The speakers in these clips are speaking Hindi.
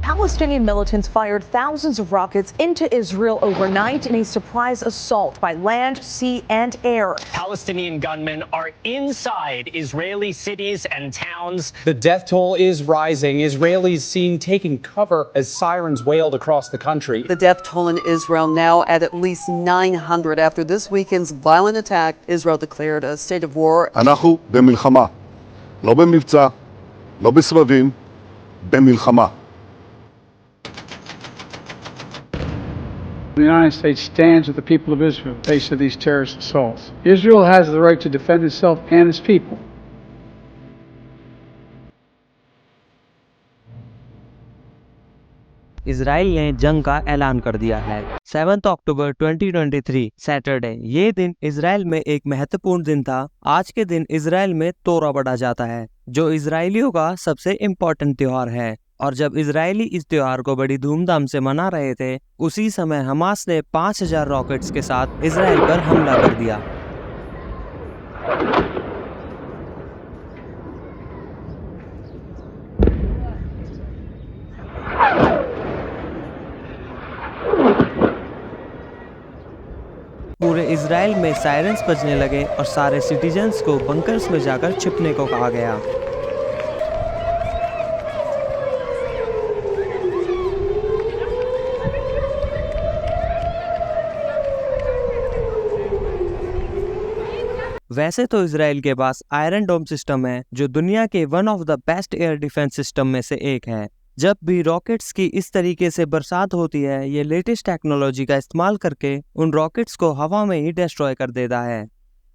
Palestinian militants fired thousands of rockets into Israel overnight in a surprise assault by land, sea, and air. Palestinian gunmen are inside Israeli cities and towns. The death toll is rising. Israelis seen taking cover as sirens wailed across the country. The death toll in Israel now at least 900 after this weekend's violent attack. Israel declared a state of war. אנחנו במלחמה, לא במבצע, לא בסבבים, במלחמה. The United States stands with the people of Israel in the face of these terrorist assaults. Israel has the right to defend itself and its people. Israel ने जंग का ऐलान कर दिया है। 7 अक्टूबर 2023 सैटरडे, ये दिन इसराइल में एक महत्वपूर्ण दिन था। आज के दिन इसराइल में तोरा पड़ा जाता है, जो इसराइलियों का सबसे इम्पोर्टेंट त्योहार है। और जब इजरायली इस त्योहार को बड़ी धूमधाम से मना रहे थे, उसी समय हमास ने 5000 रॉकेट्स के साथ इसराइल पर हमला कर दिया। पूरे इसराइल में सायरन्स बजने लगे और सारे सिटीजन्स को बंकर्स में जाकर छिपने को कहा गया। वैसे तो इसराइल के पास आयरन डोम सिस्टम है, जो दुनिया के one of the best air defence system में से एक है। जब भी रॉकेट्स की इस तरीके से बरसात होती है, ये लेटेस्ट टेक्नोलॉजी का इस्तेमाल करके उन रॉकेट्स को हवा में ही डिस्ट्रॉय कर देता है।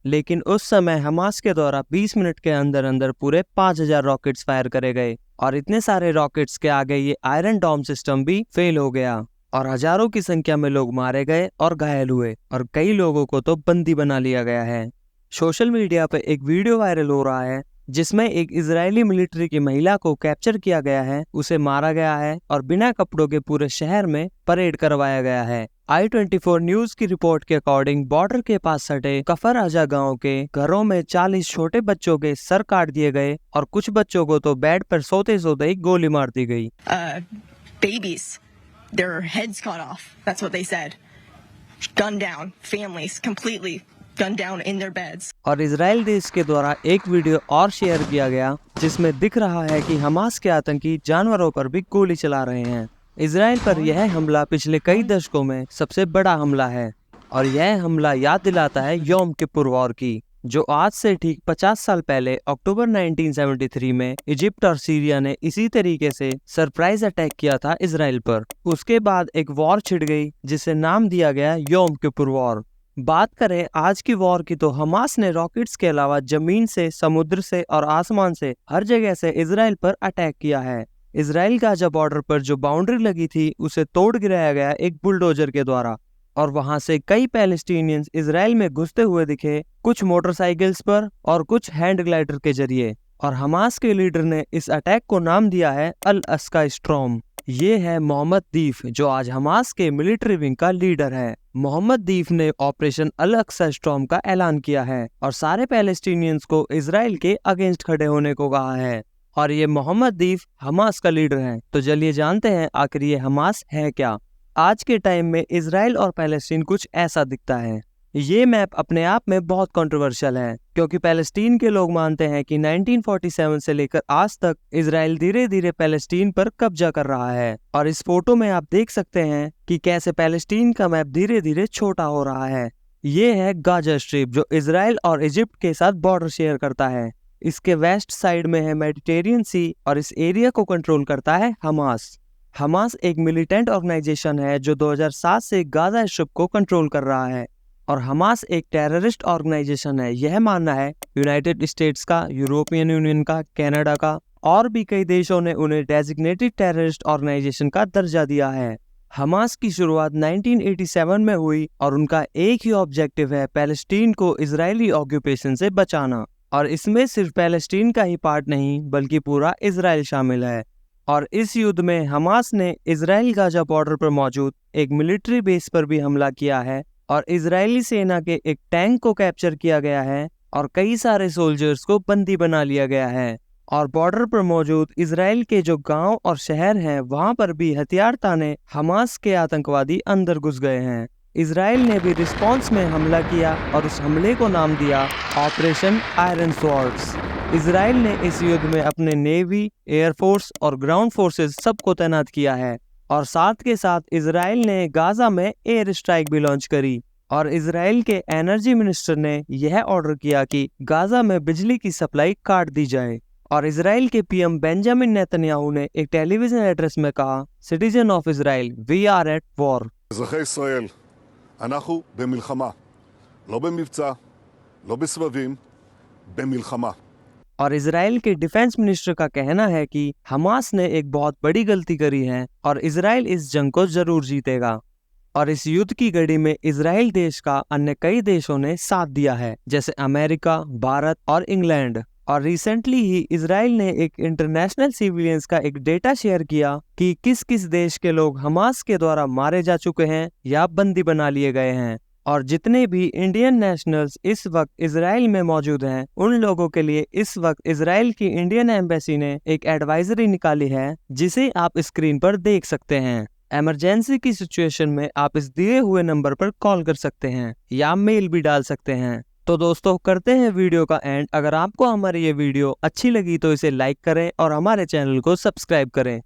लेकिन उस समय हमास के द्वारा 20 मिनट के अंदर अंदर पूरे 5000 रॉकेट्स फायर करे गए और इतने सारे रॉकेट्स के आगे ये आयरन डोम सिस्टम भी फेल हो गया और हजारों की संख्या में लोग मारे गए और घायल हुए और कई लोगों को तो बंदी बना लिया गया है। सोशल मीडिया पे एक वीडियो वायरल हो रहा है जिसमें एक इजरायली मिलिट्री की महिला को कैप्चर किया गया है, उसे मारा गया है और बिना कपड़ों के पूरे शहर में परेड करवाया गया है। I24 न्यूज की रिपोर्ट के अकॉर्डिंग बॉर्डर के पास सटे कफर आजा गाँव के घरों में 40 छोटे बच्चों के सर काट दिए गए और कुछ बच्चों को तो बेड पर सोते सोते ही गोली मार दी गई। Babies, their heads cut off. That's what they said. Gunned down, families completely gunned down in their beds. और इजराइल देश के द्वारा एक वीडियो और शेयर किया गया जिसमें दिख रहा है कि हमास के आतंकी जानवरों पर भी गोली चला रहे हैं। इजराइल पर यह हमला पिछले कई दशकों में सबसे बड़ा हमला है और यह हमला याद दिलाता है योम किपुर वॉर की, जो आज से ठीक 50 साल पहले अक्टूबर 1973 में इजिप्ट और सीरिया ने इसी तरीके से सरप्राइज अटैक किया था इजराइल पर। उसके बाद एक वॉर छिड़ गई जिसे नाम दिया गया योम किपुर वॉर। बात करें आज की वॉर की तो हमास ने रॉकेट्स के अलावा जमीन से, समुद्र से और आसमान से हर जगह से इजराइल पर अटैक किया है। इजराइल गाजा बॉर्डर पर जो बाउंड्री लगी थी उसे तोड़ गिराया गया एक बुलडोजर के द्वारा और वहां से कई पैलेस्टीनियंस इजराइल में घुसते हुए दिखे, कुछ मोटरसाइकिल्स पर और कुछ हैंड ग्लाइडर के जरिए। और हमास के लीडर ने इस अटैक को नाम दिया है अल अस्का स्ट्रॉम। ये है मोहम्मद दीफ, जो आज हमास के मिलिट्री विंग का लीडर है। मोहम्मद दीफ ने ऑपरेशन अल अक्सा स्टॉर्म का ऐलान किया है और सारे पैलेस्टीनियंस को इजराइल के अगेंस्ट खड़े होने को कहा है और ये मोहम्मद दीफ हमास का लीडर है। तो चलिए जानते हैं आखिर ये हमास है क्या। आज के टाइम में इजराइल और पैलेस्टीन कुछ ऐसा दिखता है। ये मैप अपने आप में बहुत कंट्रोवर्शियल है क्योंकि पैलेस्टीन के लोग मानते हैं कि 1947 से लेकर आज तक इजराइल धीरे धीरे पैलेस्टीन पर कब्जा कर रहा है और इस फोटो में आप देख सकते हैं कि कैसे पैलेस्टीन का मैप धीरे धीरे छोटा हो रहा है। ये है गाजा स्ट्रिप, जो इजराइल और इजिप्ट के साथ बॉर्डर शेयर करता है। इसके वेस्ट साइड में है मेडिटेरियन सी और इस एरिया को कंट्रोल करता है हमास। हमास एक मिलिटेंट ऑर्गेनाइजेशन है जो 2007 से गाजा स्ट्रिप को कंट्रोल कर रहा है और हमास एक टेररिस्ट ऑर्गेनाइजेशन है। यह मानना है यूनाइटेड स्टेट्स का, यूरोपियन यूनियन का, कनाडा का और भी कई देशों ने उन्हें डेजिग्नेटेड टेररिस्ट ऑर्गेनाइजेशन का दर्जा दिया है। हमास की शुरुआत 1987 में हुई और उनका एक ही ऑब्जेक्टिव है पैलेस्टीन को इजरायली ऑक्यूपेशन से बचाना और इसमें सिर्फ पैलेस्टीन का ही पार्ट नहीं बल्कि पूरा इजराइल शामिल है। और इस युद्ध में हमास ने इजराइल गाजा बॉर्डर पर मौजूद एक मिलिट्री बेस पर भी हमला किया है और इजरायली सेना के एक टैंक को कैप्चर किया गया है और कई सारे सोल्जर्स को बंदी बना लिया गया है। और बॉर्डर पर मौजूद इजराइल के जो गांव और शहर हैं वहां पर भी हथियार ताने हमास के आतंकवादी अंदर घुस गए हैं। इजराइल ने भी रिस्पॉन्स में हमला किया और उस हमले को नाम दिया ऑपरेशन आयरन स्वॉर्ड्स। इजराइल ने इस युद्ध में अपने नेवी, एयरफोर्स और ग्राउंड फोर्सेस सबको तैनात किया है और साथ के साथ इजराइल ने गाजा में एयर स्ट्राइक भी लॉन्च करी और इजराइल के एनर्जी मिनिस्टर ने यह ऑर्डर किया कि गाजा में बिजली की सप्लाई काट दी जाए। और इजराइल के पीएम बेंजामिन नेतन्याहू ने एक टेलीविजन एड्रेस में कहा, citizen of Israel, we are at war. אזרחי ישראל, אנחנו במלחמה. לא במבצע, לא בסבבים, במלחמה. और इजराइल के डिफेंस मिनिस्टर का कहना है कि हमास ने एक बहुत बड़ी गलती करी है और इजराइल इस जंग को जरूर जीतेगा। और इस युद्ध की घड़ी में इजराइल देश का अन्य कई देशों ने साथ दिया है, जैसे अमेरिका, भारत और इंग्लैंड। और रिसेंटली ही इजराइल ने एक इंटरनेशनल सिविलियंस का एक डेटा शेयर किया कि किस किस देश के लोग हमास के द्वारा मारे जा चुके हैं या बंदी बना लिए गए हैं। और जितने भी इंडियन नेशनल्स इस वक्त इजराइल में मौजूद हैं, उन लोगों के लिए इस वक्त इजराइल की इंडियन एम्बेसी ने एक एडवाइजरी निकाली है, जिसे आप स्क्रीन पर देख सकते हैं। इमरजेंसी की सिचुएशन में आप इस दिए हुए नंबर पर कॉल कर सकते हैं या मेल भी डाल सकते हैं। तो दोस्तों, करते हैं वीडियो का एंड। अगर आपको हमारी ये वीडियो अच्छी लगी तो इसे लाइक करें और हमारे चैनल को सब्सक्राइब करें।